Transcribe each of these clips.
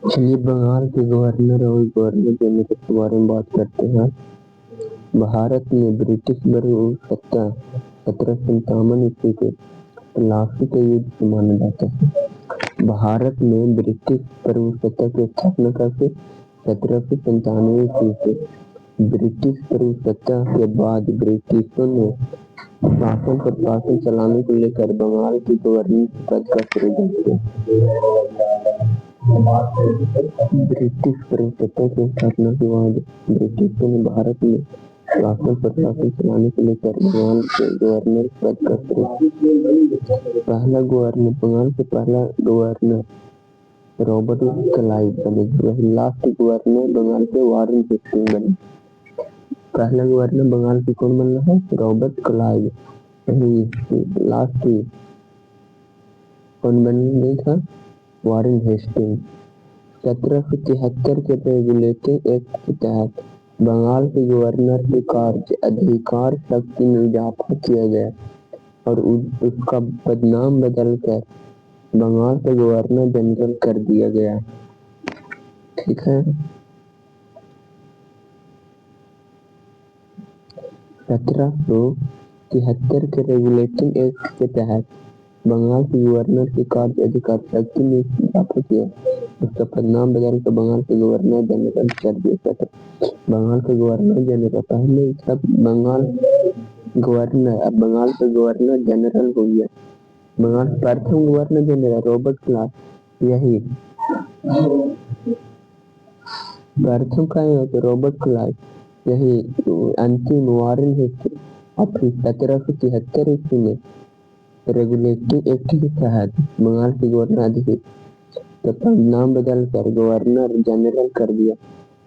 चलिए बंगाल के गवर्नर और गवर्नर जनरल के बारे में बात करते हैं। भारत में ब्रिटिश सत्ता 1757 ईस्वी के प्लासी के युद्ध से माना जाता है। भारत में ब्रिटिश प्रभुसत्ता की स्थापना करके 1795 ईस्वी से ब्रिटिश प्रभुसत्ता के बाद ब्रिटिशों ने शासन पर शासन चलाने को लेकर बंगाल की गवर्नर पद का सृजन किया। ब्रिटिश प्रभुसत्ता की स्थापना के बाद ब्रिटिशों ने भारत में शासन प्रशासन चलाने को लेकर बंगाल के गवर्नर पद का सृजन। बंगाल के पहला गवर्नर रॉबर्ट क्लाइव बने। वही लास्ट गवर्नर बंगाल के वारेन हेस्टिंग्स बने। पहला गवर्नर बंगाल के कौन बन रहा है? Robert Clive. लास्ट कौन बन था? Warren Hastings. 1773 के रेगुलेटिंग एक्ट के तहत बंगाल के गवर्नर के कार्य अधिकार शक्ति में इजाफा किया गया और उसका पदनाम बदलकर बंगाल का गवर्नर जनरल कर दिया गया। ठीक है। 1773 के रेगुलेटिंग एक्ट के तहत बंगाल के गवर्नर के कार्य अधिकार शक्ति में इजाफा किया, उसका पदनाम बदलकर बंगाल के गवर्नर जनरल कर दिया जाता। बंगाल के गवर्नर जनरल पहले सब बंगाल गवर्नर, अब बंगाल का गवर्नर जनरल हो गया। बंगाल प्रथम गवर्नर जनरल रॉबर्ट क्लाइव, यही प्रथम का है रॉबर्ट क्लाइव, यही अंतिम वारेन हेस्टिंग्स। और फिर 1773 ईस्वी में रेगुलेटिंग एक्ट के तहत बंगाल के गवर्नर अधिकृत का नाम बदलकर गवर्नर जनरल कर दिया।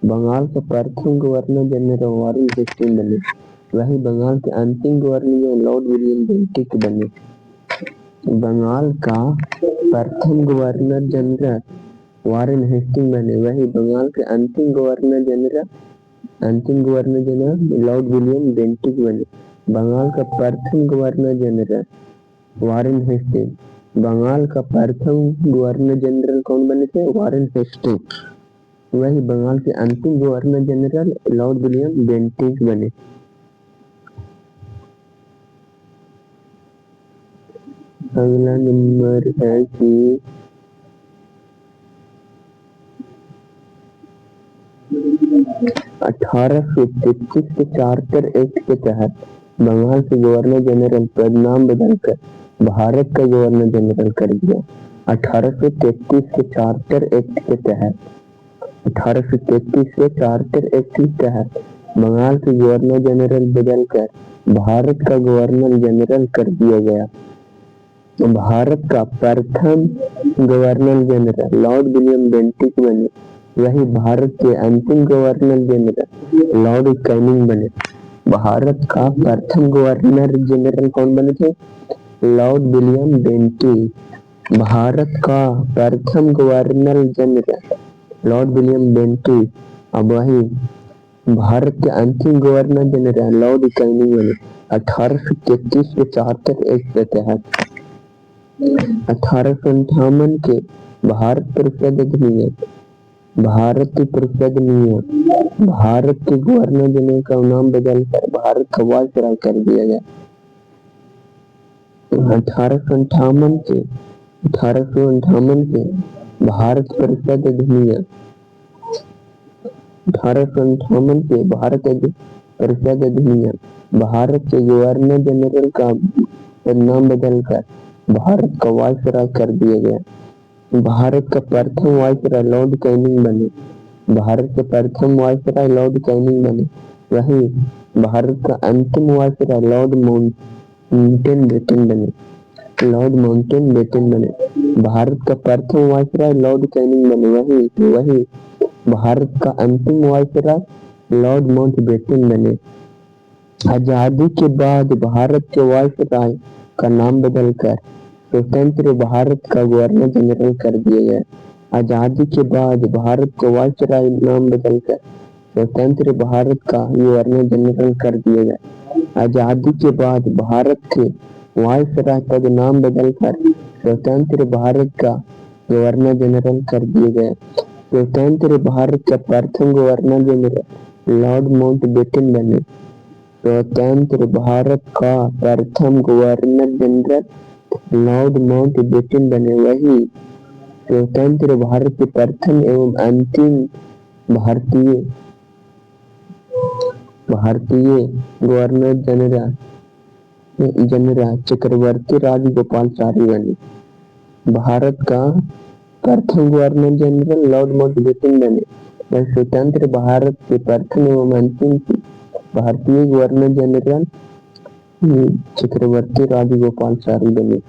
बंगाल का प्रथम गवर्नर जनरल वारेन हेस्टिंग्स बने। वही बंगाल के अंतिम गवर्नर लॉर्ड विलियम बेंटिक बने। बंगाल का प्रथम गवर्नर जनरल वारेन हेस्टिंग्स बने। वही बंगाल के अंतिम governor general Lord William Bentinck बने। बंगाल का प्रथम governor general Warren Hastings. Bengal का प्रथम गवर्नर जनरल कौन बने थे? Warren Hastings. वही बंगाल के अंतिम governor general Lord William Bentinck बने। अगला नंबर है कि 1833 के चार्टर एक्ट के तहत बंगाल के गवर्नर जनरल पदनाम बदलकर भारत का गवर्नर जनरल कर दिया। 1833 के चार्टर एक्ट के तहत 1833 के चार्टर एक्ट के तहत बंगाल के गवर्नर जनरल बदलकर भारत का गवर्नर जनरल कर दिया गया। भारत का प्रथम governor general Lord William Bentinck बने। वही भारत के अंतिम गवर्नर जनरल लॉर्ड कैनिंग बने। भारत का प्रथम गवर्नर जनरल कौन बने थे? Lord William Bentinck. भारत का प्रथम governor general Lord William Bentinck. अब वही भारत के अंतिम गवर्नर जनरल लॉर्ड कैनिंग बने। 1833 के चार्टर एक्ट के तहत 1858 के भारत परिषद अधिनियम भारत के गवर्नर जनरल का नाम बदलकर भारत का वायसराय कर दिया गया। 1858 के भारत परिषद अधिनियम 1858 के भारत परिषद अधिनियम भारत के गवर्नर जनरल का नाम बदलकर भारत का वायसराय कर दिया गया। भारत का प्रथम वायसराय लॉर्ड कैनिंग बने। भारत के प्रथम वायसराय लॉर्ड कैनिंग बने। वही भारत का अंतिम वायसराय लॉर्ड माउंटबेटन बने। भारत का प्रथम वायसराय लॉर्ड कैनिंग बने। वही भारत का अंतिम वायसराय लॉर्ड माउंटबेटन बने। आजादी के बाद भारत के वायसराय का नाम बदलकर स्वतंत्र भारत का गवर्नर जनरल कर दिया गया। आजादी के बाद भारत को वायसराय नाम बदलकर स्वतंत्र भारत का गवर्नर जनरल कर दिया गया। आजादी के बाद भारत के वायसराय पद नाम बदलकर स्वतंत्र भारत का गवर्नर जनरल कर दिया गया। स्वतंत्र भारत का प्रथम गवर्नर जनरल लॉर्ड माउंटबेटन बने। स्वतंत्र भारत का प्रथम गवर्नर जनरल लॉर्ड माउंटबेटन बने। वही स्वतंत्र भारत के प्रथम एवं अंतिम भारतीय गवर्नर जनरल चक्रवर्ती राजगोपालाचारी बने। भारत का प्रथम गवर्नर जनरल लॉर्ड माउंटबेटन बने। वह स्वतंत्र भारत के प्रथम एवं अंतिम भारतीय गवर्नर जनरल चक्रवर्ती राजगोपालाचारी बने।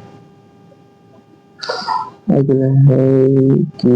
अगला है कि